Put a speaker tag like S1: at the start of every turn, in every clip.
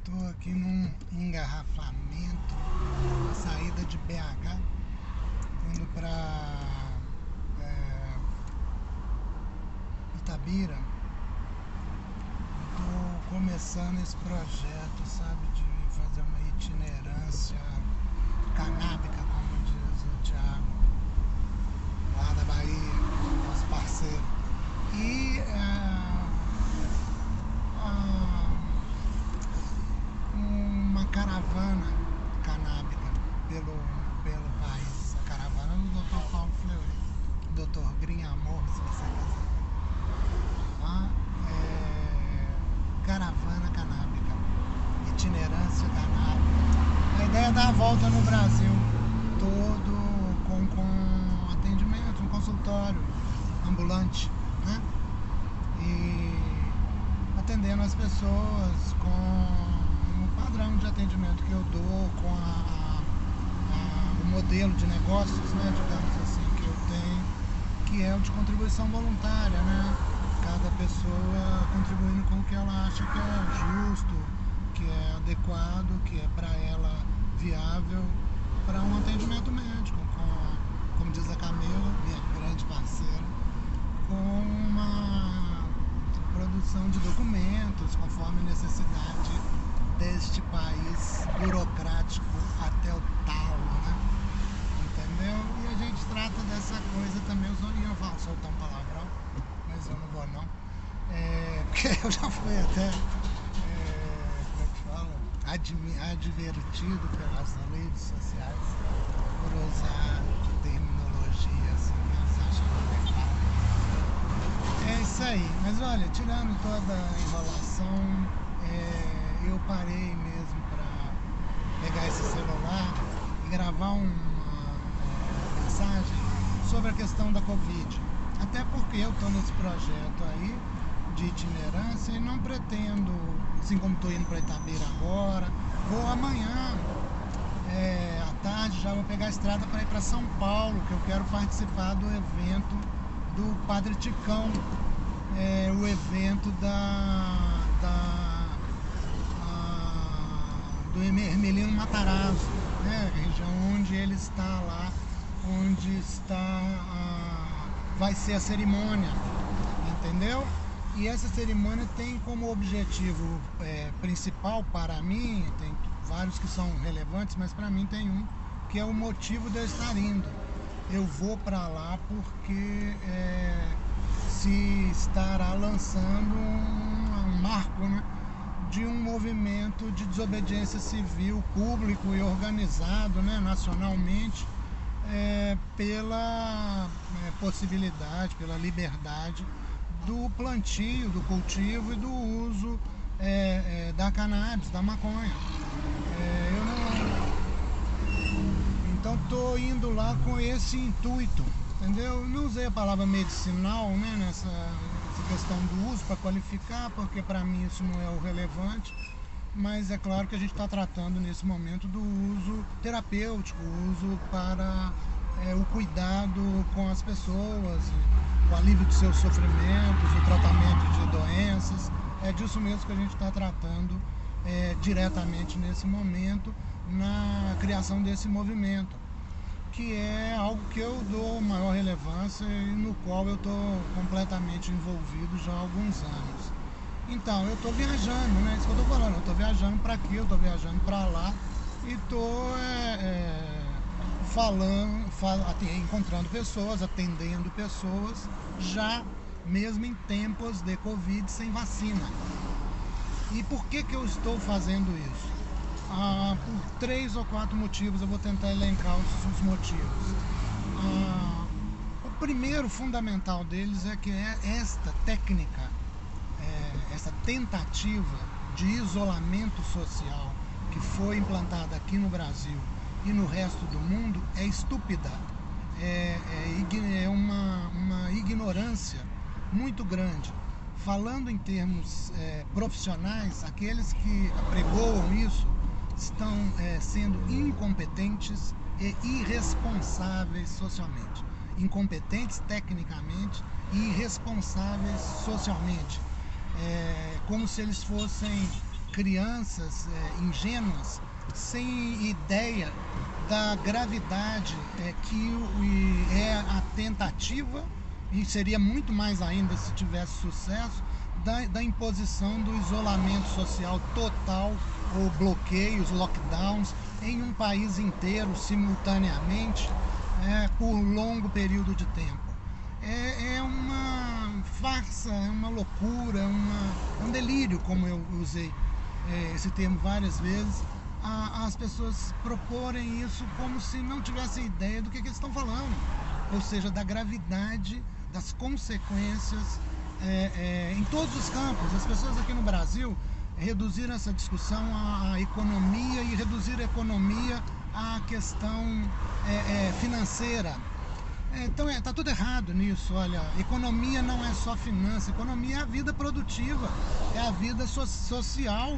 S1: Tô aqui num engarrafamento, na saída de BH, indo pra Itabira. Tô começando esse projeto, sabe, de fazer uma itinerância canábica, como diz o Thiago, lá da Bahia, nosso parceiro. E uma caravana canábica pelo país. A caravana do Dr. Paulo Fleury, Dr. Green Amor, se você quiser. Caravana canábica, itinerância canábica. A ideia é dar a volta no Brasil todo com atendimento, um consultório ambulante, né? E atendendo as pessoas com o padrão de atendimento que eu dou, com o modelo de negócios, né, digamos assim, que eu tenho, que é o de contribuição voluntária, né? Cada pessoa contribuindo com o que ela acha que é justo, que é adequado, que é para ela viável, para um atendimento médico, como diz a Camila, minha grande parceira, com uma produção de documentos conforme a necessidade deste país burocrático até o talo, né? Entendeu? E a gente trata dessa coisa também. Eu só ia soltar um palavrão, mas eu não vou não, porque eu já fui até como é que fala? Advertido pelas redes sociais por usar terminologia assim, mas acho que não é. É isso aí. Mas olha, tirando toda a enrolação, eu parei mesmo para pegar esse celular e gravar uma mensagem sobre a questão da Covid. Até porque eu estou nesse projeto aí de itinerância e não pretendo, assim como estou indo para Itabira agora, vou amanhã à tarde, já vou pegar a estrada para ir para São Paulo, que eu quero participar do evento do Padre Ticão, o evento do Hermelino Matarazzo, né? A região onde ele está lá, onde vai ser a cerimônia, entendeu? E essa cerimônia tem como objetivo principal para mim, tem vários que são relevantes, mas para mim tem um que é o motivo de eu estar indo. Eu vou para lá porque se estará lançando um marco, né, de um movimento de desobediência civil público e organizado, né, nacionalmente, pela possibilidade, pela liberdade do plantio, do cultivo e do uso da cannabis, da maconha. Então estou indo lá com esse intuito, entendeu? Eu não usei a palavra medicinal, né, nessa questão do uso para qualificar, porque para mim isso não é o relevante, mas é claro que a gente está tratando nesse momento do uso terapêutico, o uso para o cuidado com as pessoas, o alívio de seus sofrimentos, o tratamento de doenças. É disso mesmo que a gente está tratando diretamente nesse momento, na criação desse movimento, que é algo que eu dou maior relevância e no qual eu estou completamente envolvido já há alguns anos. Então, eu estou viajando, né? Isso que eu estou falando, eu estou viajando para aqui, eu estou viajando para lá e estou encontrando pessoas, atendendo pessoas, já mesmo em tempos de Covid sem vacina. E por que eu estou fazendo isso? Por 3 ou 4 motivos, eu vou tentar elencar os motivos. O primeiro fundamental deles é que esta técnica, essa tentativa de isolamento social que foi implantada aqui no Brasil e no resto do mundo é estúpida, é uma ignorância muito grande. Falando em termos profissionais, aqueles que apregoam isso estão sendo incompetentes e irresponsáveis socialmente. Incompetentes tecnicamente e irresponsáveis socialmente. Como se eles fossem crianças ingênuas, sem ideia da gravidade que é a tentativa, e seria muito mais ainda se tivesse sucesso, da imposição do isolamento social total, ou bloqueios, lockdowns, em um país inteiro, simultaneamente, por longo período de tempo. É uma farsa, é uma loucura, é um delírio, como eu usei esse termo várias vezes, as pessoas proporem isso como se não tivessem ideia do que eles estão falando, ou seja, da gravidade, das consequências em todos os campos. As pessoas aqui no Brasil reduziram essa discussão à economia e reduziram a economia à questão financeira. Então está tudo errado nisso. Olha, economia não é só finança, economia é a vida produtiva, é a vida social,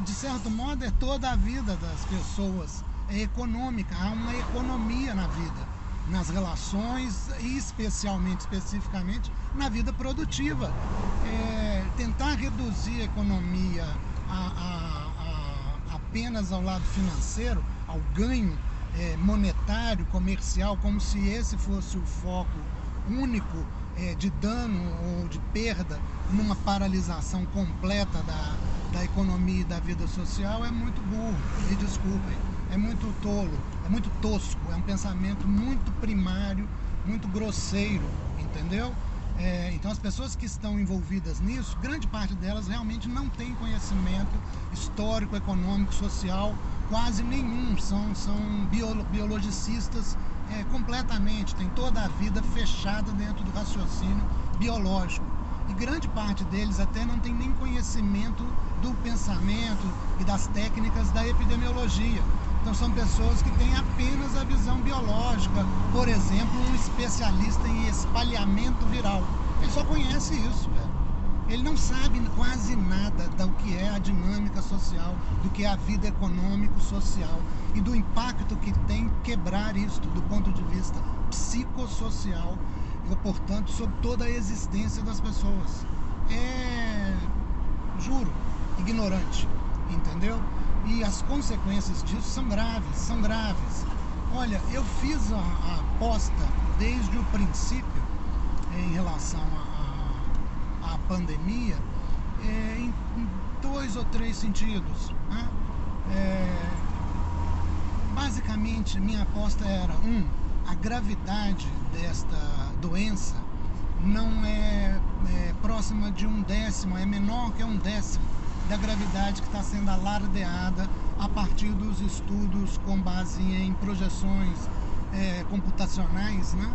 S1: de certo modo é toda a vida das pessoas, é econômica, há uma economia na vida, nas relações e especificamente na vida produtiva. Tentar reduzir a economia apenas ao lado financeiro, ao ganho monetário, comercial, como se esse fosse o foco único de dano ou de perda, numa paralisação completa da economia e da vida social, é muito burro, me desculpem, é muito tolo, é muito tosco, é um pensamento muito primário, muito grosseiro, entendeu? Então as pessoas que estão envolvidas nisso, grande parte delas realmente não tem conhecimento histórico, econômico, social, quase nenhum, são biologicistas completamente, tem toda a vida fechada dentro do raciocínio biológico, e grande parte deles até não tem nem conhecimento do pensamento e das técnicas da epidemiologia. Então são pessoas que têm apenas a visão biológica, por exemplo, um especialista em espalhamento viral, ele só conhece isso, velho. Ele não sabe quase nada do que é a dinâmica social, do que é a vida econômico-social e do impacto que tem quebrar isso do ponto de vista psicossocial e, portanto, sobre toda a existência das pessoas. Juro, ignorante, entendeu? E as consequências disso são graves, são graves. Olha, eu fiz a aposta desde o princípio em relação à pandemia em 2 ou 3 sentidos, né? Basicamente, minha aposta era: a gravidade desta doença não é próxima de 1/10, é menor que 1/10 da gravidade que está sendo alardeada a partir dos estudos com base em projeções computacionais, né?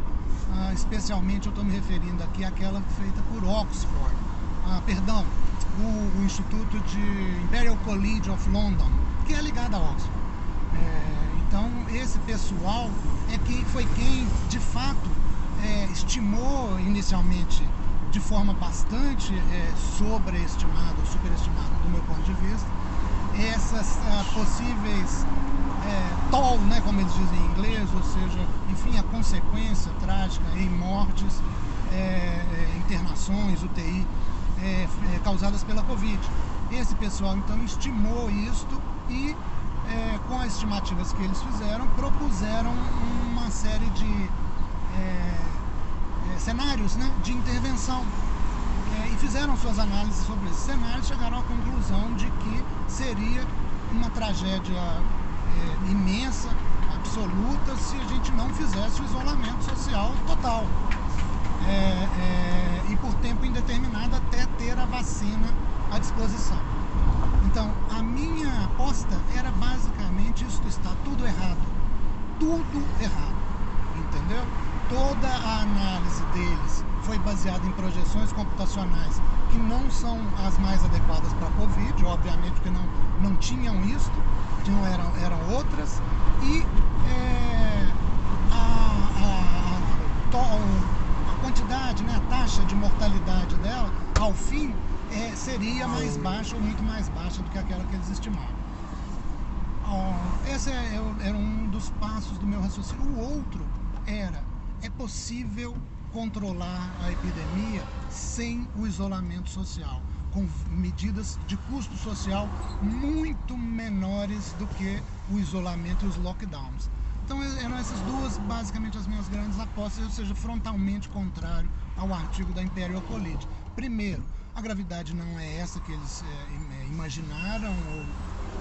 S1: Especialmente eu estou me referindo aqui àquela feita por Oxford, o Instituto de Imperial College of London, que é ligado a Oxford. Então esse pessoal foi quem de fato estimou inicialmente de forma bastante sobreestimada ou superestimada do meu ponto de vista, essas possíveis toll, né, como eles dizem em inglês, ou seja, enfim, a consequência trágica em mortes, internações, UTI, causadas pela Covid. Esse pessoal então estimou isto e, com as estimativas que eles fizeram, propuseram uma série de cenários, né, de intervenção, e fizeram suas análises sobre esses cenários, chegaram à conclusão de que seria uma tragédia imensa, absoluta, se a gente não fizesse o isolamento social total, e por tempo indeterminado até ter a vacina à disposição. Então a minha aposta era basicamente: isso está tudo errado, entendeu? Toda a análise deles foi baseada em projeções computacionais que não são as mais adequadas para a Covid, obviamente, porque não tinham isso, que não eram outras, e a quantidade, né, a taxa de mortalidade dela, ao fim, seria mais baixa ou muito mais baixa do que aquela que eles estimavam. Esse era um dos passos do meu raciocínio. O outro é possível controlar a epidemia sem o isolamento social. com medidas de custo social muito menores do que o isolamento e os lockdowns. Então eram essas duas basicamente as minhas grandes apostas, ou seja, frontalmente contrário ao artigo da Imperial College. Primeiro, a gravidade não é essa que eles imaginaram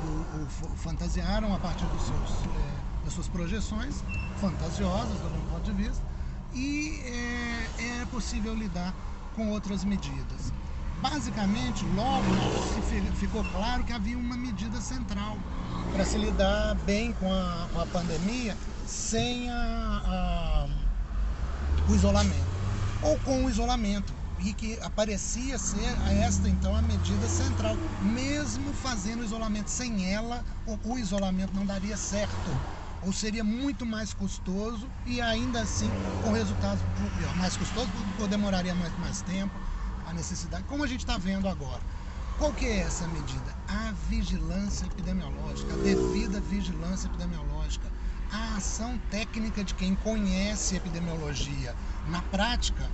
S1: ou fantasiaram a partir das suas projeções fantasiosas do meu ponto de vista, e é possível lidar com outras medidas. Basicamente, logo ficou claro que havia uma medida central para se lidar bem com a pandemia sem o isolamento, ou com o isolamento, e que parecia ser esta então a medida central. Mesmo fazendo o isolamento sem ela, o isolamento não daria certo, ou seria muito mais custoso e ainda assim com resultados pior. Mais custoso porque demoraria mais tempo, a necessidade, como a gente está vendo agora. Qual que é essa medida? A vigilância epidemiológica, a devida vigilância epidemiológica, a ação técnica de quem conhece epidemiologia na prática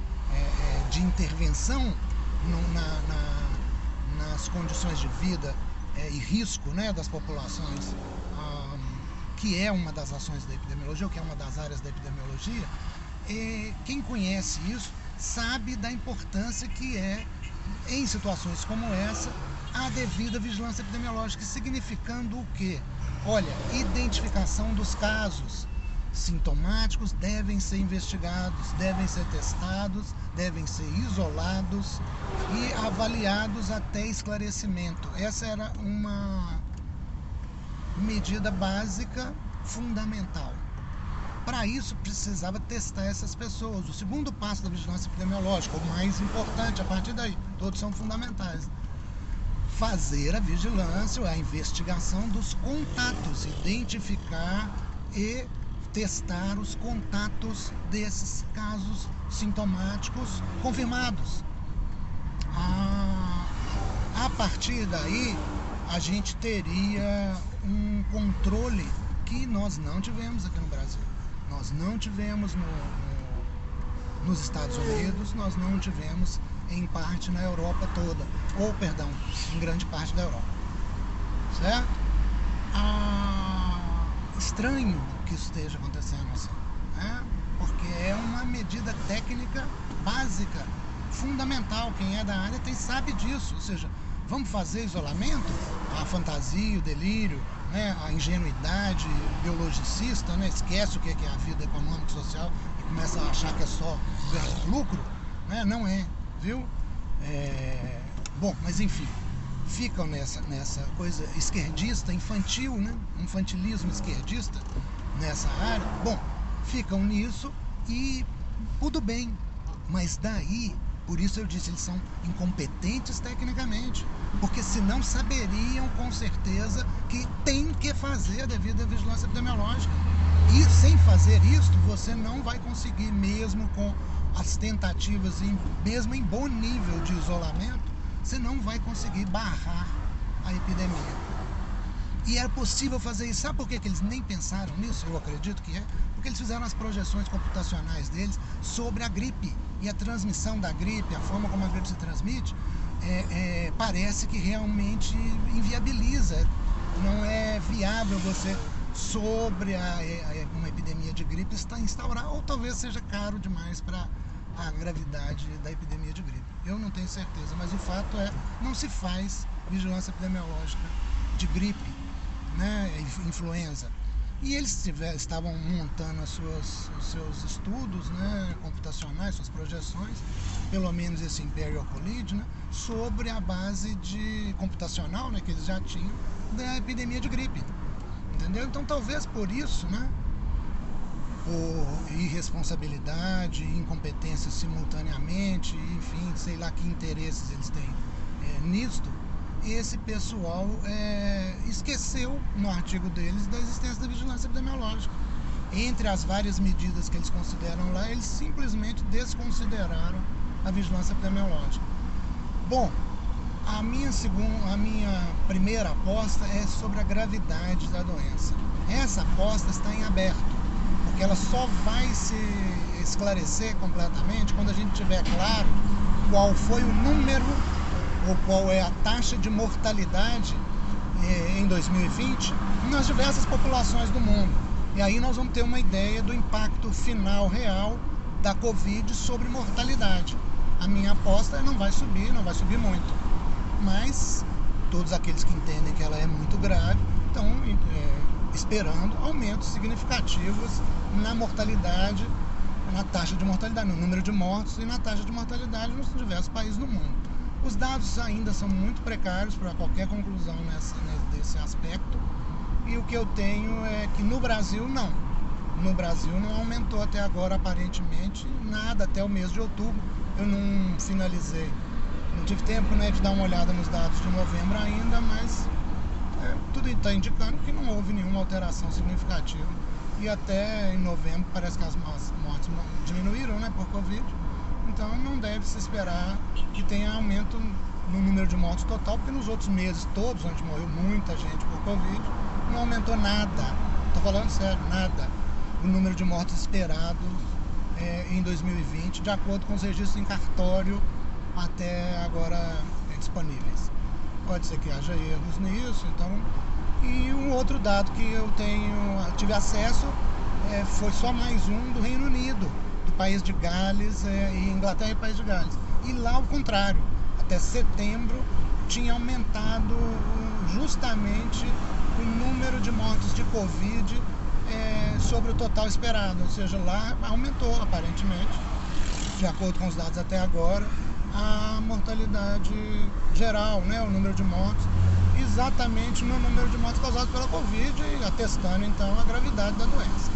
S1: de intervenção nas condições de vida e risco, né, das populações, que é uma das ações da epidemiologia, ou que é uma das áreas da epidemiologia. Quem conhece isso sabe da importância que é, em situações como essa, a devida vigilância epidemiológica, significando o quê? Olha, identificação dos casos sintomáticos devem ser investigados, devem ser testados, devem ser isolados e avaliados até esclarecimento. Essa era uma medida básica, fundamental. Para isso, precisava testar essas pessoas. O segundo passo da vigilância epidemiológica, o mais importante, a partir daí, todos são fundamentais. Fazer a vigilância, a investigação dos contatos, identificar e testar os contatos desses casos sintomáticos confirmados. A partir daí, a gente teria um controle que nós não tivemos aqui no Brasil. Nós não tivemos nos Estados Unidos, nós não tivemos em parte na Europa toda, ou perdão, em grande parte da Europa, certo? Estranho que isso esteja acontecendo assim, né? Porque é uma medida técnica básica, fundamental. Quem é da área sabe disso, ou seja, vamos fazer isolamento? A fantasia, o delírio, né, a ingenuidade biologicista, né, esquece o que é a vida econômica e social e começa a achar que é só lucro, né? Não é, viu? Bom, mas enfim, ficam nessa coisa esquerdista, infantil, né? Infantilismo esquerdista nessa área. Bom, ficam nisso e tudo bem, mas daí, por isso eu disse, eles são incompetentes tecnicamente, porque senão saberiam com certeza que tem que fazer a devida vigilância epidemiológica. E sem fazer isso, você não vai conseguir, mesmo com as tentativas, mesmo em bom nível de isolamento, você não vai conseguir barrar a epidemia. E é possível fazer isso. Sabe por que eles nem pensaram nisso? Eu acredito que é. Porque eles fizeram as projeções computacionais deles sobre a gripe e a transmissão da gripe, a forma como a gripe se transmite, parece que realmente inviabiliza. Não é viável você, sobre uma epidemia de gripe, instaurar, ou talvez seja caro demais para a gravidade da epidemia de gripe. Eu não tenho certeza, mas o fato é, não se faz vigilância epidemiológica de gripe, né, influenza. E eles estavam montando os seus estudos, né, computacionais, suas projeções, pelo menos esse Imperial College, né, sobre a base computacional, né, que eles já tinham, da epidemia de gripe. Entendeu? Então talvez por isso, né, por irresponsabilidade, incompetência simultaneamente, enfim, sei lá que interesses eles têm nisto, esse pessoal esqueceu no artigo deles da existência da vigilância epidemiológica. Entre as várias medidas que eles consideram lá, eles simplesmente desconsideraram a vigilância epidemiológica. Bom, a minha primeira aposta é sobre a gravidade da doença. Essa aposta está em aberto, porque ela só vai se esclarecer completamente quando a gente tiver claro qual foi o número ou qual é a taxa de mortalidade em 2020 nas diversas populações do mundo. E aí nós vamos ter uma ideia do impacto final real da Covid sobre mortalidade. A minha aposta é não vai subir muito. Mas todos aqueles que entendem que ela é muito grave estão esperando aumentos significativos na mortalidade, na taxa de mortalidade, no número de mortos e na taxa de mortalidade nos diversos países do mundo. Os dados ainda são muito precários para qualquer conclusão desse aspecto, e o que eu tenho é que no Brasil não. No Brasil não aumentou até agora aparentemente nada, até o mês de outubro. Eu não finalizei, não tive tempo de dar uma olhada nos dados de novembro ainda, mas tudo está indicando que não houve nenhuma alteração significativa. E até em novembro parece que as mortes diminuíram por Covid. Então não deve se esperar que tenha aumento no número de mortes total, porque nos outros meses todos, onde morreu muita gente por Covid, não aumentou nada. Estou falando sério, nada. O número de mortes esperado em 2020, de acordo com os registros em cartório até agora disponíveis. Pode ser que haja erros nisso, então. E um outro dado que eu tive acesso foi só mais um do Reino Unido, do País de Gales, e Inglaterra e País de Gales. E lá ao contrário, até setembro tinha aumentado justamente o número de mortes de Covid sobre o total esperado, ou seja, lá aumentou aparentemente, de acordo com os dados até agora, a mortalidade geral, o número de mortes, exatamente no número de mortes causadas pela Covid, atestando então a gravidade da doença.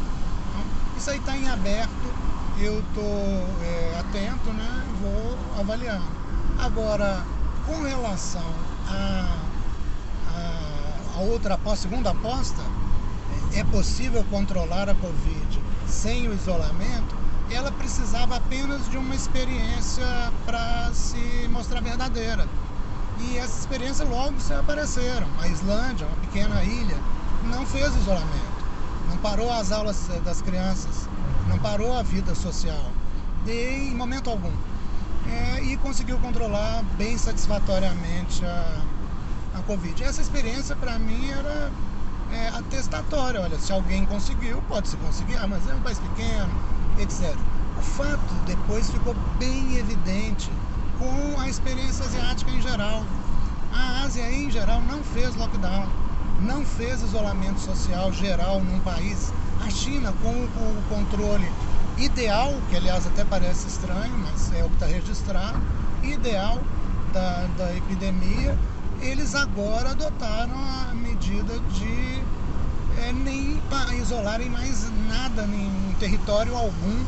S1: Então, isso aí está em aberto, eu estou atento, vou avaliando. Agora, com relação a outra aposta, segunda aposta, é possível controlar a Covid sem o isolamento? Ela precisava apenas de uma experiência para se mostrar verdadeira. E essas experiências logo se apareceram. A Islândia, uma pequena ilha, não fez isolamento, não parou as aulas das crianças, não parou a vida social, em momento algum. E conseguiu controlar bem satisfatoriamente a Covid. Essa experiência para mim era atestatória. Olha, se alguém conseguiu, pode-se conseguir, mas é um país pequeno, etc. O fato depois ficou bem evidente com a experiência asiática em geral. A Ásia em geral não fez lockdown, não fez isolamento social geral num país. A China, com o controle ideal, que aliás até parece estranho, mas é o que está registrado, ideal da epidemia, eles agora adotaram a medida de nem isolarem mais nada em território algum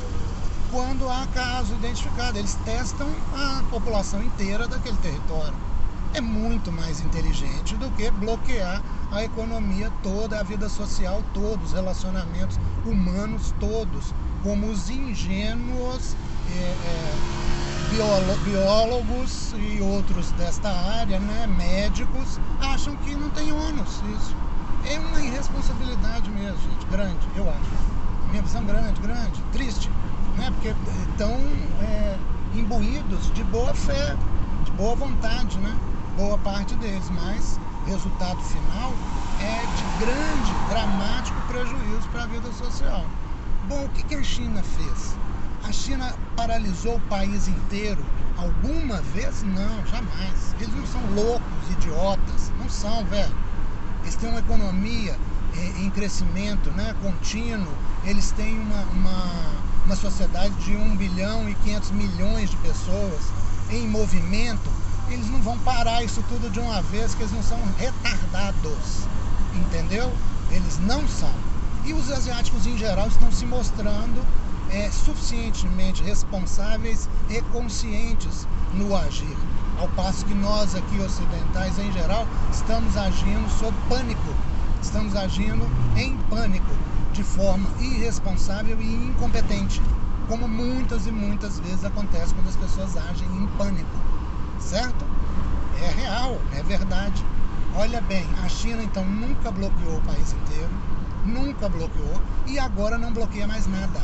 S1: quando há caso identificado. Eles testam a população inteira daquele território. É muito mais inteligente do que bloquear a economia toda, a vida social toda, os relacionamentos humanos todos, como os ingênuos biólogos e outros desta área, médicos, acham que não tem ônus isso. É uma irresponsabilidade mesmo, gente, grande, eu acho. Minha visão grande, triste, porque estão imbuídos de boa fé, de boa vontade, boa parte deles, mas o resultado final é de grande, dramático prejuízo para a vida social. Bom, o que a China fez? A China paralisou o país inteiro alguma vez? Não, jamais. Eles não são loucos, idiotas, não são, velho. Eles têm uma economia em crescimento contínuo, eles têm uma sociedade de 1 bilhão e 500 milhões de pessoas em movimento. Eles não vão parar isso tudo de uma vez, que eles não são retardados, entendeu? Eles não são. E os asiáticos em geral estão se mostrando suficientemente responsáveis e conscientes no agir, ao passo que nós aqui ocidentais em geral estamos agindo sob pânico, estamos agindo em pânico, de forma irresponsável e incompetente, como muitas e muitas vezes acontece quando as pessoas agem em pânico, certo? É real, é verdade. Olha bem, a China então nunca bloqueou o país inteiro, nunca bloqueou, e agora não bloqueia mais nada.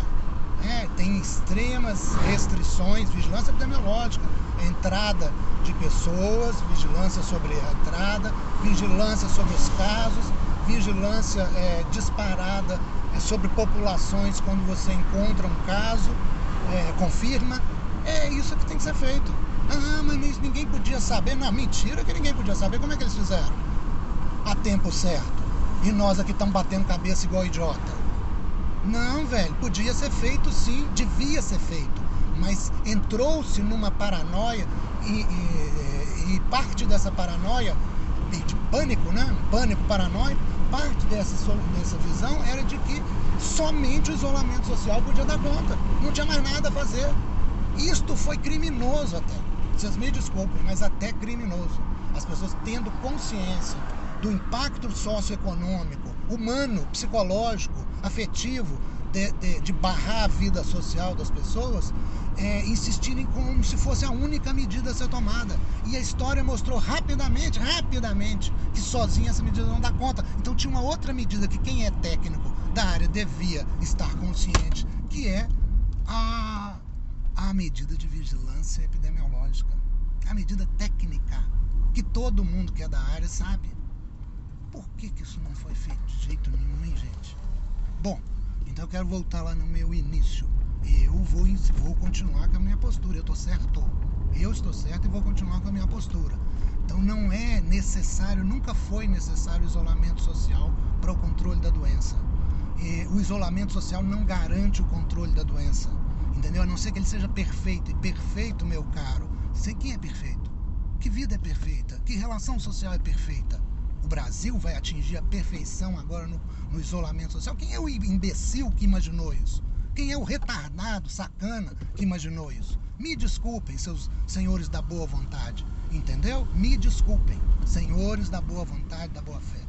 S1: Tem extremas restrições, vigilância epidemiológica, entrada de pessoas, vigilância sobre a entrada, vigilância sobre os casos, vigilância disparada sobre populações quando você encontra um caso, confirma. É isso que tem que ser feito. Ah, mas ninguém podia saber. Não, mentira que ninguém podia saber. Como é que eles fizeram? A tempo certo. E nós aqui estamos batendo cabeça igual idiota. Não, velho, podia ser feito sim, devia ser feito. Mas entrou-se numa paranoia e parte dessa paranoia, de pânico, né? Pânico paranoico, parte dessa visão era de que somente o isolamento social podia dar conta. Não tinha mais nada a fazer. Isto foi criminoso até. Vocês me desculpem, mas até criminoso. As pessoas tendo consciência do impacto socioeconômico, humano, psicológico, afetivo, de barrar a vida social das pessoas, insistirem como se fosse a única medida a ser tomada. E a história mostrou rapidamente, que sozinha essa medida não dá conta. Então tinha uma outra medida que quem é técnico da área devia estar consciente, que é a medida de vigilância epidemiológica, a medida técnica, que todo mundo que é da área sabe. Por que isso não foi feito de jeito nenhum, hein, gente? Bom, então eu quero voltar lá no meu início. Eu vou continuar com a minha postura. Eu estou certo. Eu estou certo e vou continuar com a minha postura. Então não é necessário, nunca foi necessário o isolamento social para o controle da doença. O isolamento social não garante o controle da doença. Entendeu? A não ser que ele seja perfeito. E perfeito, meu caro, sei quem é perfeito. Que vida é perfeita? Que relação social é perfeita? O Brasil vai atingir a perfeição agora no isolamento social? Quem é o imbecil que imaginou isso? Quem é o retardado, sacana, que imaginou isso? Me desculpem, seus senhores da boa vontade, entendeu? Me desculpem, senhores da boa vontade, da boa fé.